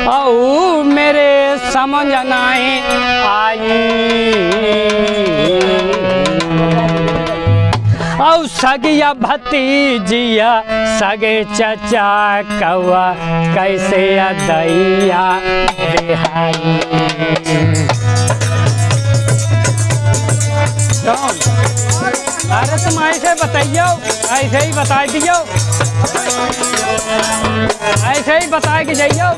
औ मेरे समझ नहीं आई। औ सगिया भतीजिया सगे चचा कौआ कैसे अदैया बेहाई। अरे तुम ऐसे बताइयो, ऐसे ही बता दियो, ऐसे ही बता के जाइयो।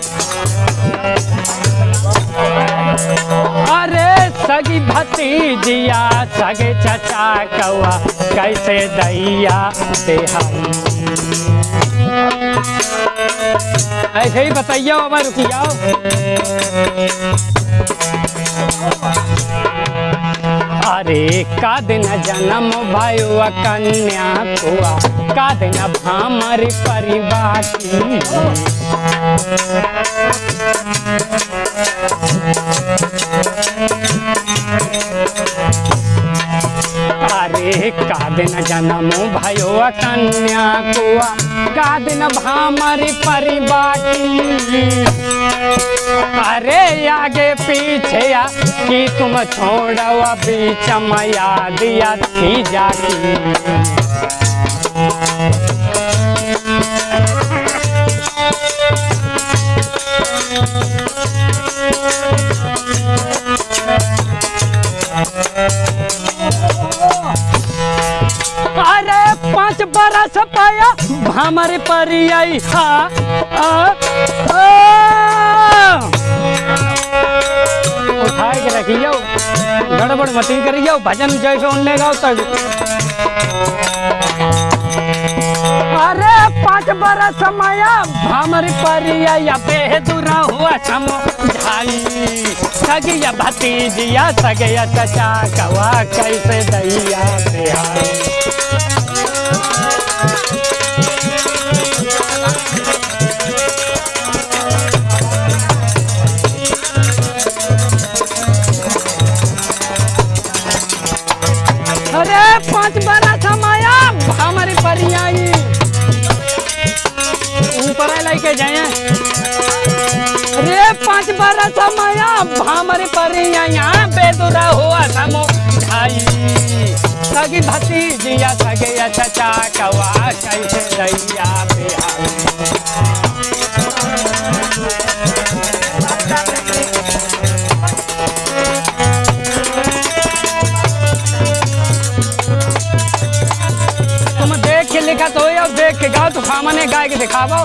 अरे सगी भतीजिया सगे चचा कौआ कैसे दैया बेहाई। ऐसे ही बताइयो, अब रुकियो। अरे का दिन जन्म भयो कन्या कुआ, का दिन भामर परिबाटी। अरे का दिन जन्म भयो कन्या कुआ, का दिन भामर परिबाटी। अरे आगे पीछे कि तुम छोड़ो बीच मया दिया थी जाती। अरे 5 बरस पाया हमारे परियाई। उठा के रखियो, गड़बड़ मती करियो, भजन जैसे उनने गाओ तब। अरे 5 बरस माया हमारी परिया बेदुरा हुआ समझाई। सगिया भतीजिया सगिया चचा कौआ कैसे दैया बेहाई। अरे 5 बरस माया हमारी परियाई। ऊपर लेके जाए। अरे 5 बरस माया हमारी परियाई बेदुरा हुआ समझाई। सगी भतीजिया सगे चचा कौआ कैसे दैया बेहाई। लिखा तो अब देख के गाओ, तो सामने गाय के दिखाओ।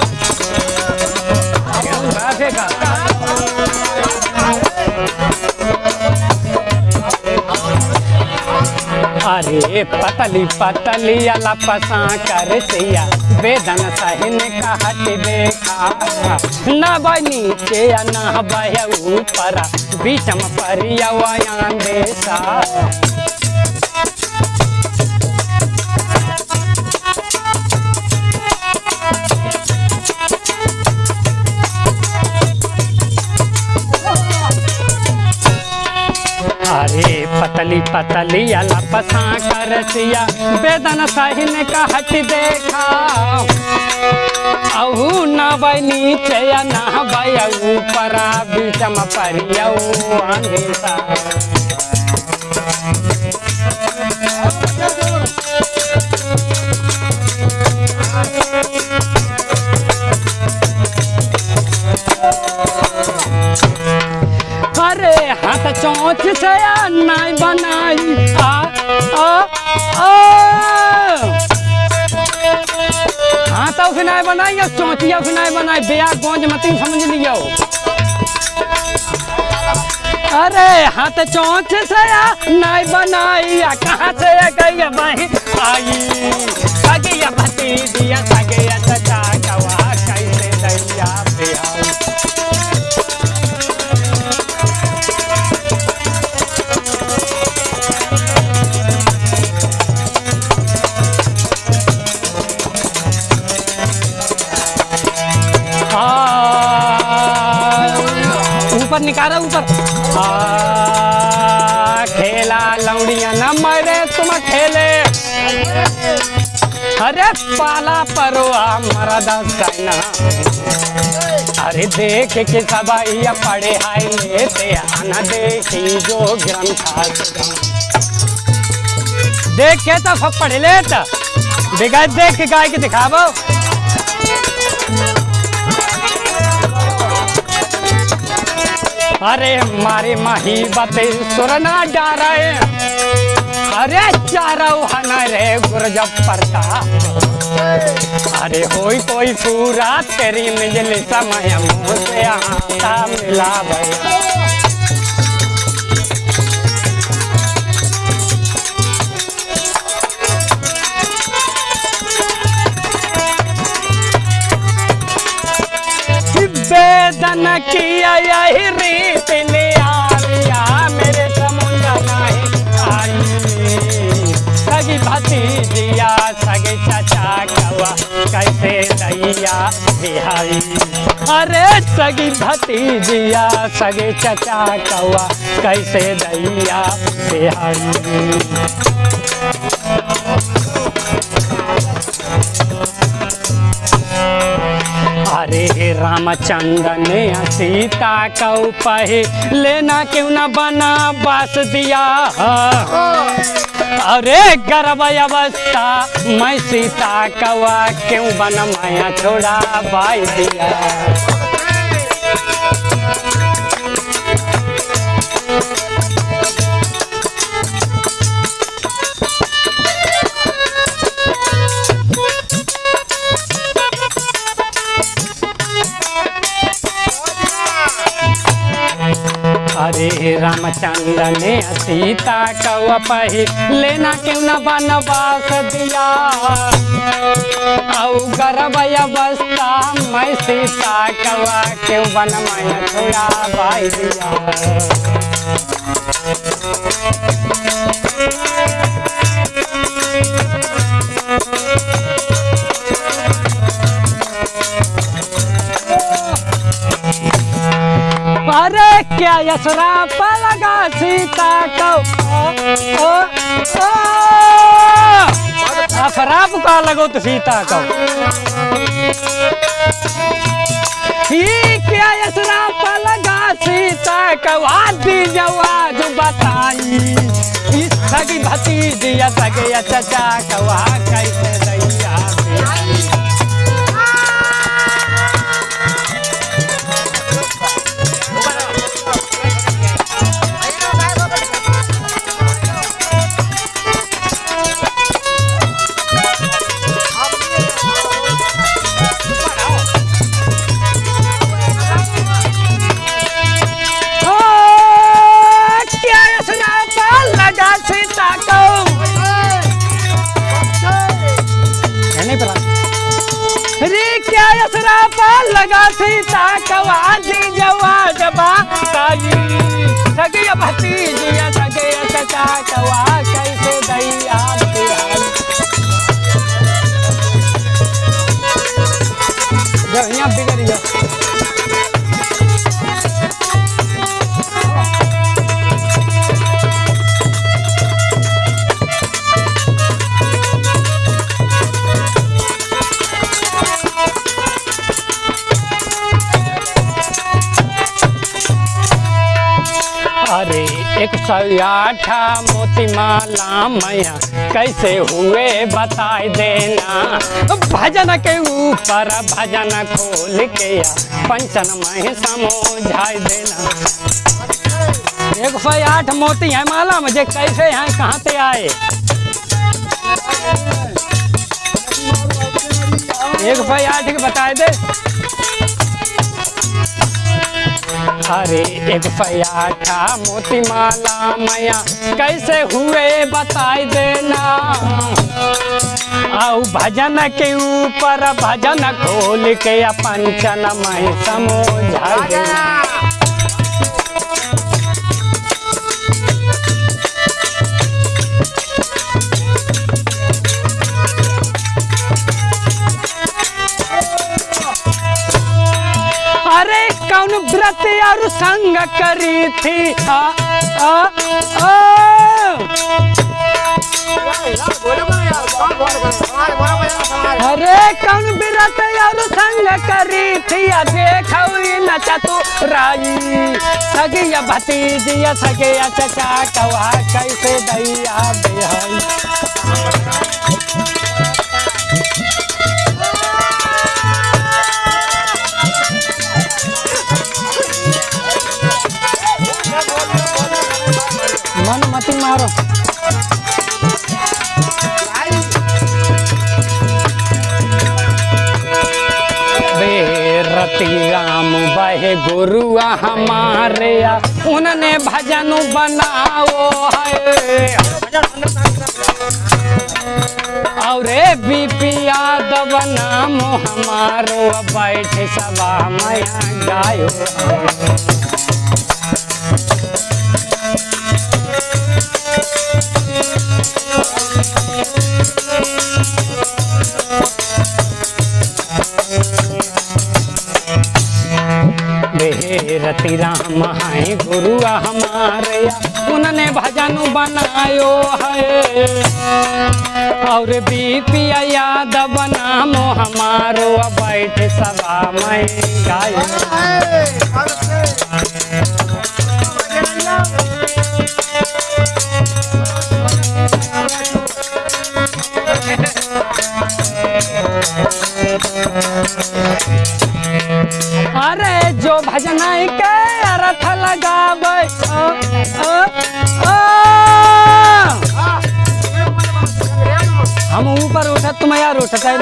अरे पतली पतली अला पसा कर सिया वेदन सहन का हट देखा। न बह नीचे न बह ऊपर बीचम परिया देसा। अरे पतली पतली अला पसा कर सिया वेदन सहन का हट देखा। अहू न बह नीचे न बह ऊपर बीचम परिया अंधेसा। अरे हाथ चोंच से नाई बनाई। हाथ फिनाई बनाई या चोंचिया फिनाई बनाई, बेया गोंज मती समझ लियो। अरे हाथ चोंच से नाई बनाई, कहाँ से गई बही आई। सगिया भतीजिया सगिया चचा कौआ कैसे दैया बेहाई। ऊपर निकाला ऊपर। खेला लौड़िया न मरे तुम खेले। अरे पाला परुआ मरदा सैना अरे देख के सबैया पढ़े हाय लेते आना देखी जो ग्रंथ देख के तो सब पढ़ लेता बिगड़ देख के गाय के दिखावो अरे मारे माही बते सुरना डारे अरे चारो हना रे गुरजब पड़ता अरे होई कोई पूरा तेरी मिजली समय मुँह से आता मिला भैया वेदन किया यही रीत ले आया मेरे समुंदर नहीं आई सगी भतीजिया सगे चाचा कवा कैसे दैया बिहारी अरे सगी भतीजिया सगे चाचा कवा कैसे दैया बिहारी अरे रामचंद्र ने सीता को पहे लेना क्यों न बना बास दिया अरे गर्भ अवस्था मैं सीता कवा क्यों बना माया छोड़ा बाई दिया अरे रामचंद्र ने सीता को पही लेना क्यों न बनवास दिया औ गर्भ अवस्था मैं सीता कवा क्यों बन माया छोड़ा बाई दिया अरे क्या यसरा लगा सीता को अफराब का लगो तो सीता को क्या यसरा लगा सीता को आदि जवाब बताई इस सगी भतीजिया सगे चचा कवा कैसे दैया लगा सीता कवा जी जवाब बताई सगे भतीजिया सगे चचा कवा कैसे दैया जो यहाँ बिगड़ गया अरे 108 मोती माला मैया कैसे हुए बताए देना भजन के ऊपर भजन खोल के पंचन में समझाए देना 108 मोती है माला मुझे कैसे हैं कहाँ से आए 108 के बताए दे अरे 108 मोती माला मैया कैसे हुए बताई देना आओ भजन के ऊपर भजन खोल के पंचन में समझा देना अरे कौन व्रत और संग करी थी अरे कौन बिरत और संग करी थी देखो नचा तू राई सगिया भतीजिया सगिया चचा कवा कैसे दैया बेहई मन मती मारो बेरती राम बहे गुरुआ हमारे उनने भजन बनाओ है और बीपी यादव नाम हमारो बैठे सभा में गायो रति राम है गुरुआ हमारे उन्होंने भजन बनायो है और बीपी यादव नाम हमारो बैठ सभा में गायो अरे जो भजन के अर्थ लगावे हम ऊपर उठा तुम यार उठता है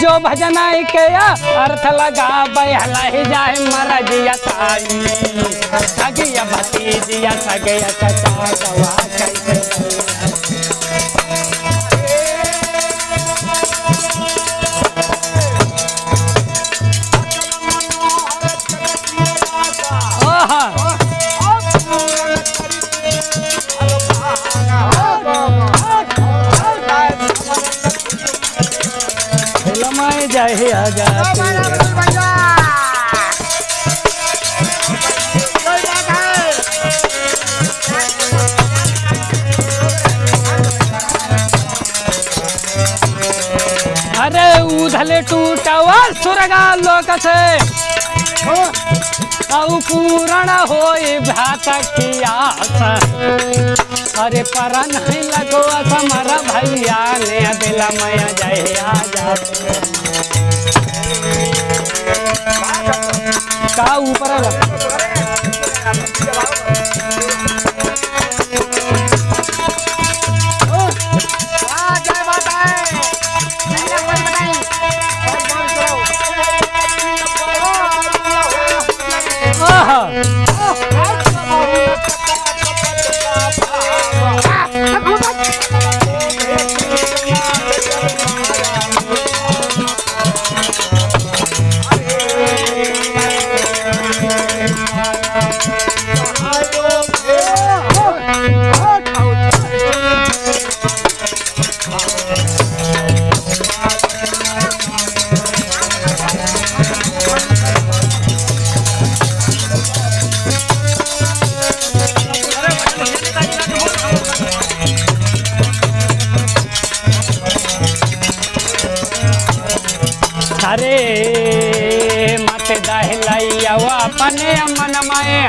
जो भजन के अर्थ लगावे हलाई जाए मरजिया ताई सगिया भतीजिया सगिया चचा कवा कैसे जाए आजाते अरे उधले टूटवा सुरगा लोक से पूर्ण हो भातकिया अरे पर नहीं लगो समर भैया ने दिल मया जय आजा का ऊपर अरे मत दहलैया अपने मन में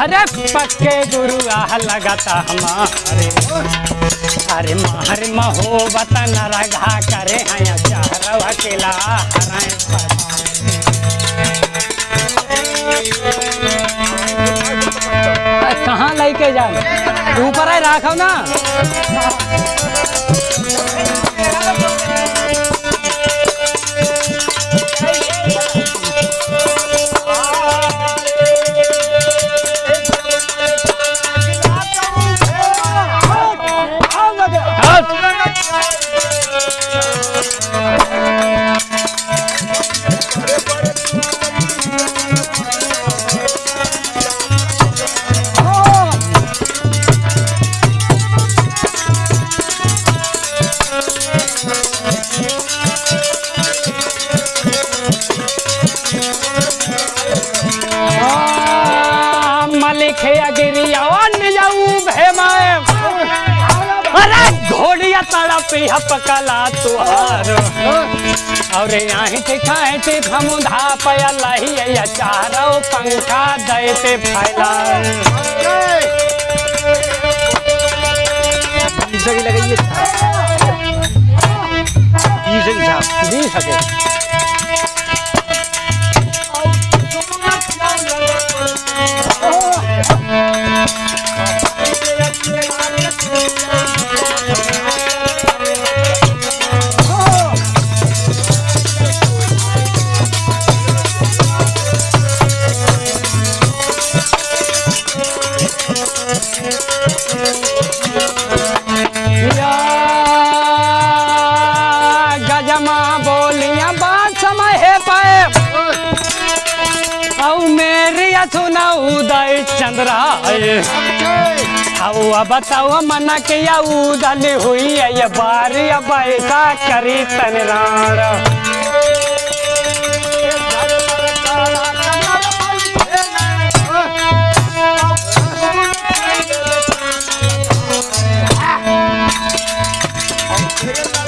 अरे पक्के गुरु आह लगता हमारे अरे मार महोबत न रघा करे हैं चार अकेला कहाँ लेके जाए ऊपर है राखो ना पिया पकला तुहार और यहाँ ते खाए ते फमुधा पया लही या चारो पंखा देते फैला सही लगाइए जी सके गजमा बोलिया बात समय है पाए औ मेरी अथुना उदय चंद्रा अब बताओ मना के या उदल हुई है ये बारी अब ऐसा करी तनराण Hey!